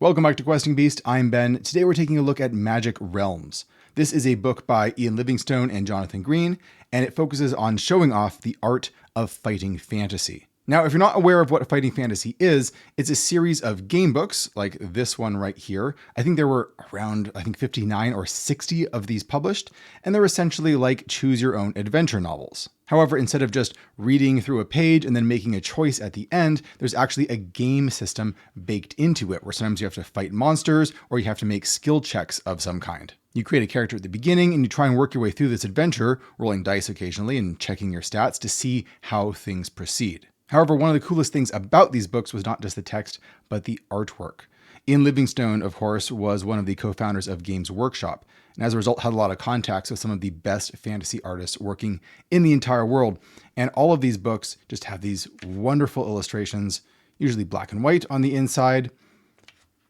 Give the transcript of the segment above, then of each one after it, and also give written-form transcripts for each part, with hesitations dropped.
Welcome back to Questing Beast. I'm Ben. Today we're taking a look at Magic Realms. This is a book by Ian Livingstone and Jonathan Green, and it focuses on showing off the art of fighting fantasy. Now, if you're not aware of what fighting fantasy is, it's a series of game books like this one right here. I think there were around, 59 or 60 of these published, and they're essentially like choose your own adventure novels. However, instead of just reading through a page and then making a choice at the end, there's actually a game system baked into it where sometimes you have to fight monsters or you have to make skill checks of some kind. You create a character at the beginning and you try and work your way through this adventure, rolling dice occasionally and checking your stats to see how things proceed. However, one of the coolest things about these books was not just the text, but the artwork. Ian Livingstone, of course, was one of the co-founders of Games Workshop, and as a result had a lot of contacts with some of the best fantasy artists working in the entire world. And all of these books just have these wonderful illustrations, usually black and white on the inside,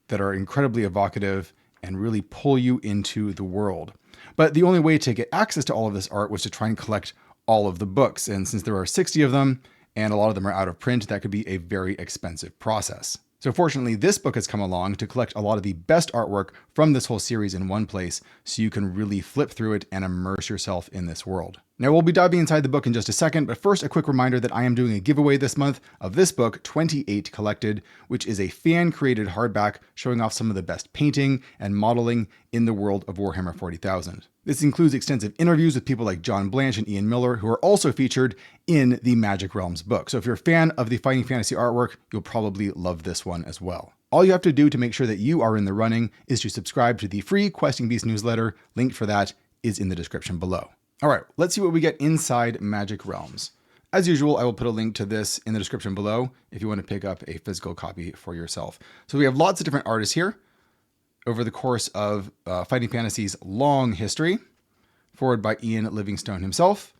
that are incredibly evocative and really pull you into the world. But the only way to get access to all of this art was to try and collect all of the books. And since there are 60 of them, and a lot of them are out of print, that could be a very expensive process. So fortunately, this book has come along to collect a lot of the best artwork from this whole series in one place, so you can really flip through it and immerse yourself in this world. Now, we'll be diving inside the book in just a second, but first, a quick reminder that I am doing a giveaway this month of this book, 28 Collected, which is a fan-created hardback showing off some of the best painting and modeling in the world of Warhammer 40,000. This includes extensive interviews with people like John Blanche and Ian Miller, who are also featured in the Magic Realms book. So if you're a fan of the fighting fantasy artwork, you'll probably love this one as well. All you have to do to make sure that you are in the running is to subscribe to the free Questing Beast newsletter. Link for that is in the description below. All right, let's see what we get inside Magic Realms. As usual, I will put a link to this in the description below if you want to pick up a physical copy for yourself. So we have lots of different artists here over the course of Fighting Fantasy's long history, forward by Ian Livingstone himself.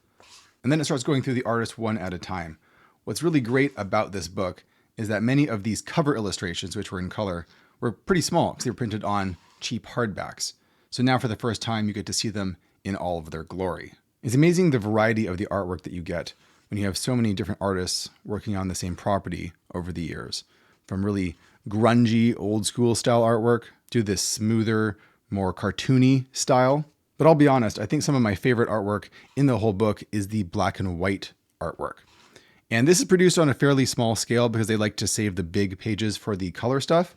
And then it starts going through the artists one at a time. What's really great about this book is that many of these cover illustrations, which were in color, were pretty small because they were printed on cheap hardbacks. So now for the first time, you get to see them in all of their glory. It's amazing the variety of the artwork that you get when you have so many different artists working on the same property over the years, from really grungy, old school style artwork to this smoother, more cartoony style. But I'll be honest, I think some of my favorite artwork in the whole book is the black and white artwork. And this is produced on a fairly small scale because they like to save the big pages for the color stuff.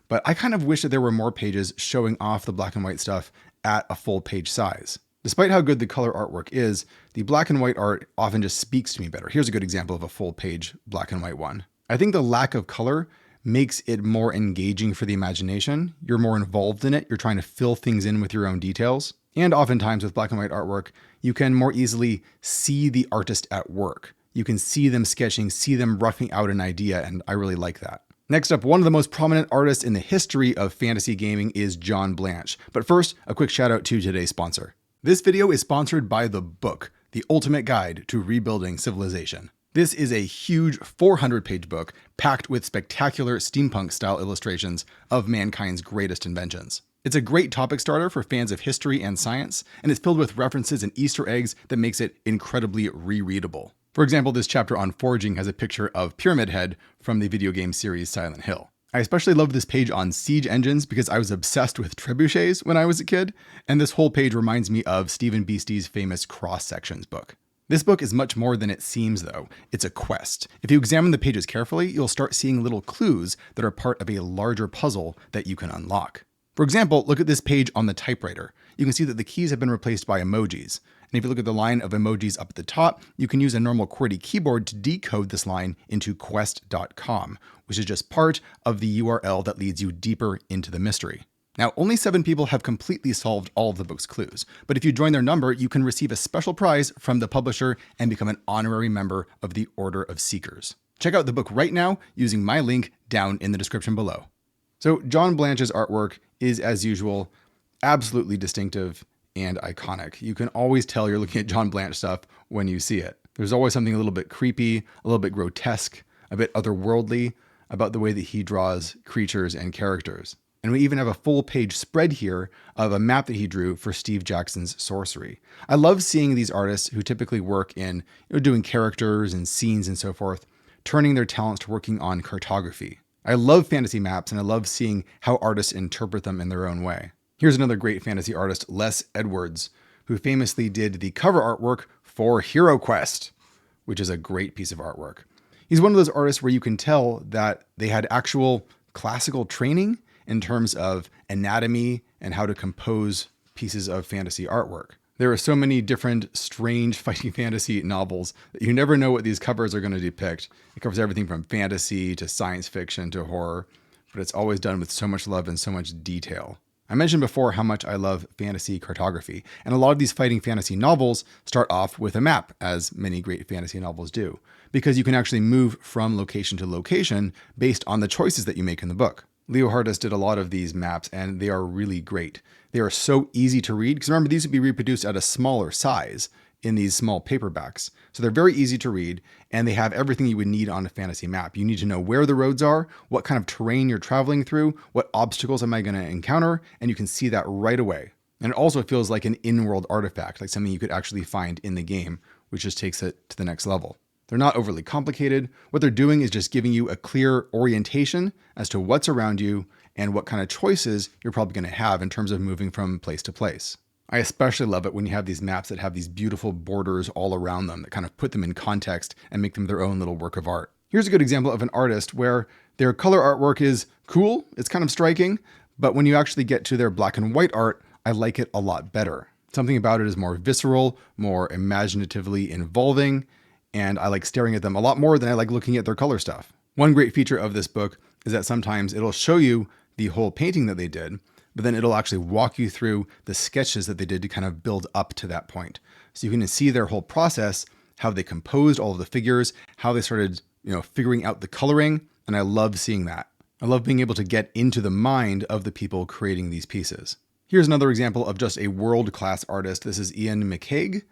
But I kind of wish that there were more pages showing off the black and white stuff at a full page size. Despite how good the color artwork is, the black and white art often just speaks to me better. Here's a good example of a full page black and white one. I think the lack of color makes it more engaging for the imagination. You're more involved in it. You're trying to fill things in with your own details. And oftentimes with black and white artwork, you can more easily see the artist at work. You can see them sketching, see them roughing out an idea, and I really like that. Next up, one of the most prominent artists in the history of fantasy gaming is John Blanche. But first, a quick shout out to today's sponsor. This video is sponsored by the book, The Ultimate Guide to Rebuilding Civilization. This is a huge 400-page book packed with spectacular steampunk-style illustrations of mankind's greatest inventions. It's a great topic starter for fans of history and science, and it's filled with references and Easter eggs that makes it incredibly rereadable. For example, this chapter on forging has a picture of Pyramid Head from the video game series Silent Hill. I especially love this page on siege engines because I was obsessed with trebuchets when I was a kid, and this whole page reminds me of Stephen Beastie's famous Cross Sections book. This book is much more than it seems, though. It's a quest. If you examine the pages carefully, you'll start seeing little clues that are part of a larger puzzle that you can unlock. For example, look at this page on the typewriter. You can see that the keys have been replaced by emojis. And if you look at the line of emojis up at the top, you can use a normal QWERTY keyboard to decode this line into quest.com, which is just part of the URL that leads you deeper into the mystery. Now, only 7 people have completely solved all of the book's clues, but if you join their number, you can receive a special prize from the publisher and become an honorary member of the Order of Seekers. Check out the book right now using my link down in the description below. So John Blanche's artwork is, as usual, absolutely distinctive and iconic. You can always tell you're looking at John Blanche stuff when you see it. There's always something a little bit creepy, a little bit grotesque, a bit otherworldly about the way that he draws creatures and characters. And we even have a full page spread here of a map that he drew for Steve Jackson's sorcery. I love seeing these artists who typically work in doing characters and scenes and so forth, turning their talents to working on cartography. I love fantasy maps, and I love seeing how artists interpret them in their own way. Here's another great fantasy artist, Les Edwards, who famously did the cover artwork for Hero Quest, which is a great piece of artwork. He's one of those artists where you can tell that they had actual classical training in terms of anatomy and how to compose pieces of fantasy artwork. There are so many different strange fighting fantasy novels that you never know what these covers are going to depict. It covers everything from fantasy to science fiction to horror, but it's always done with so much love and so much detail. I mentioned before how much I love fantasy cartography, and a lot of these fighting fantasy novels start off with a map, as many great fantasy novels do, because you can actually move from location to location based on the choices that you make in the book. Leo Hartis did a lot of these maps, and they are really great. They are so easy to read, because remember, these would be reproduced at a smaller size in these small paperbacks. So they're very easy to read, and they have everything you would need on a fantasy map. You need to know where the roads are, what kind of terrain you're traveling through, what obstacles am I going to encounter, and you can see that right away. And it also feels like an in-world artifact, like something you could actually find in the game, which just takes it to the next level. They're not overly complicated. What they're doing is just giving you a clear orientation as to what's around you and what kind of choices you're probably going to have in terms of moving from place to place. I especially love it when you have these maps that have these beautiful borders all around them that kind of put them in context and make them their own little work of art. Here's a good example of an artist where their color artwork is cool, it's kind of striking, but when you actually get to their black and white art, I like it a lot better. Something about it is more visceral, more imaginatively involving, and I like staring at them a lot more than I like looking at their color stuff. One great feature of this book is that sometimes it'll show you the whole painting that they did, but then it'll actually walk you through the sketches that they did to kind of build up to that point. So you can see their whole process, how they composed all of the figures, how they started, figuring out the coloring, and I love seeing that. I love being able to get into the mind of the people creating these pieces. Here's another example of just a world-class artist. This is Ian McCaig,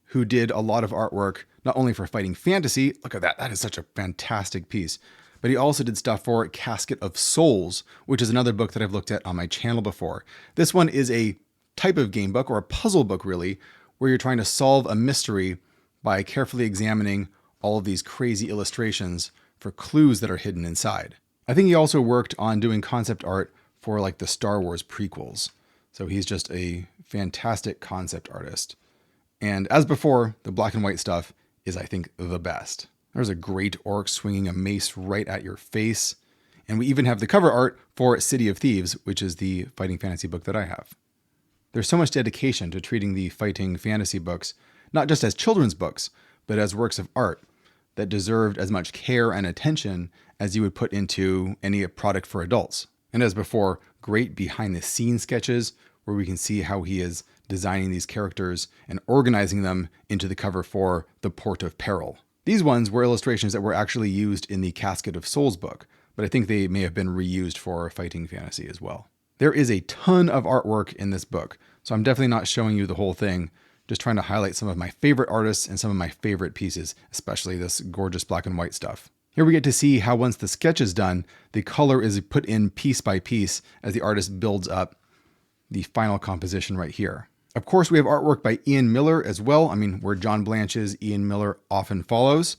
who did a lot of artwork, not only for fighting fantasy, look at that, that is such a fantastic piece, but he also did stuff for Casket of Souls, which is another book that I've looked at on my channel before. This one is a type of game book, or a puzzle book really, where you're trying to solve a mystery by carefully examining all of these crazy illustrations for clues that are hidden inside. I think he also worked on doing concept art for like the Star Wars prequels. So he's just a fantastic concept artist. And as before, the black and white stuff is, I think, the best. There's a great orc swinging a mace right at your face. And we even have the cover art for City of Thieves, which is the fighting fantasy book that I have. There's so much dedication to treating the fighting fantasy books, not just as children's books, but as works of art that deserved as much care and attention as you would put into any product for adults. And as before, great behind the scenes sketches where we can see how he is designing these characters and organizing them into the cover for The Port of Peril. These ones were illustrations that were actually used in the Casket of Souls book, but I think they may have been reused for fighting fantasy as well. There is a ton of artwork in this book, so I'm definitely not showing you the whole thing, just trying to highlight some of my favorite artists and some of my favorite pieces, especially this gorgeous black and white stuff. Here we get to see how once the sketch is done, the color is put in piece by piece as the artist builds up the final composition right here. Of course, we have artwork by Ian Miller as well. I mean, where John Blanche is, Ian Miller often follows.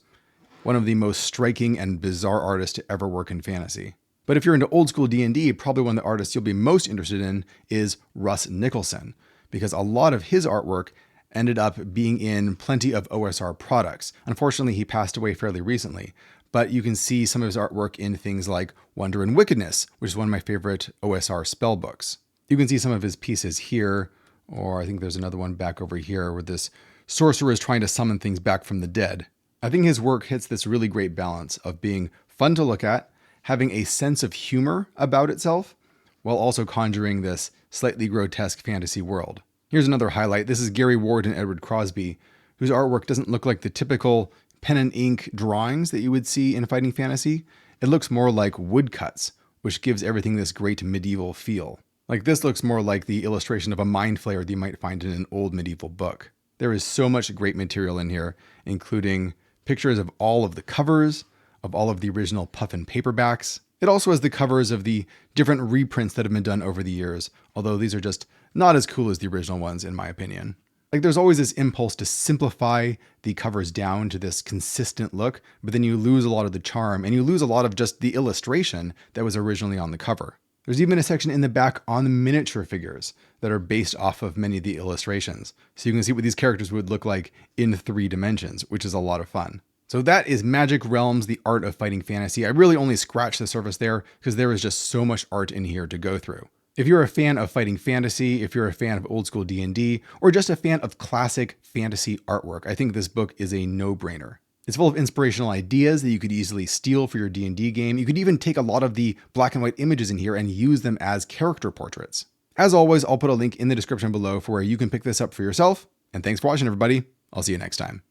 One of the most striking and bizarre artists to ever work in fantasy. But if you're into old school D&D, probably one of the artists you'll be most interested in is Russ Nicholson, because a lot of his artwork ended up being in plenty of OSR products. Unfortunately, he passed away fairly recently, but you can see some of his artwork in things like Wonder and Wickedness, which is one of my favorite OSR spell books. You can see some of his pieces here, or I think there's another one back over here where this sorcerer is trying to summon things back from the dead. I think his work hits this really great balance of being fun to look at, having a sense of humor about itself, while also conjuring this slightly grotesque fantasy world. Here's another highlight. This is Gary Ward and Edward Crosby, whose artwork doesn't look like the typical pen and ink drawings that you would see in fighting fantasy. It looks more like woodcuts, which gives everything this great medieval feel. Like this looks more like the illustration of a mind flayer that you might find in an old medieval book. There is so much great material in here, including pictures of all of the covers, of all of the original Puffin paperbacks. It also has the covers of the different reprints that have been done over the years, although these are just not as cool as the original ones in my opinion. Like there's always this impulse to simplify the covers down to this consistent look, but then you lose a lot of the charm and you lose a lot of just the illustration that was originally on the cover. There's even a section in the back on the miniature figures that are based off of many of the illustrations. So you can see what these characters would look like in 3 dimensions, which is a lot of fun. So that is Magic Realms, the Art of Fighting Fantasy. I really only scratched the surface there because there is just so much art in here to go through. If you're a fan of fighting fantasy, if you're a fan of old school D&D, or just a fan of classic fantasy artwork, I think this book is a no-brainer. It's full of inspirational ideas that you could easily steal for your D&D game. You could even take a lot of the black and white images in here and use them as character portraits. As always, I'll put a link in the description below for where you can pick this up for yourself. And thanks for watching, everybody. I'll see you next time.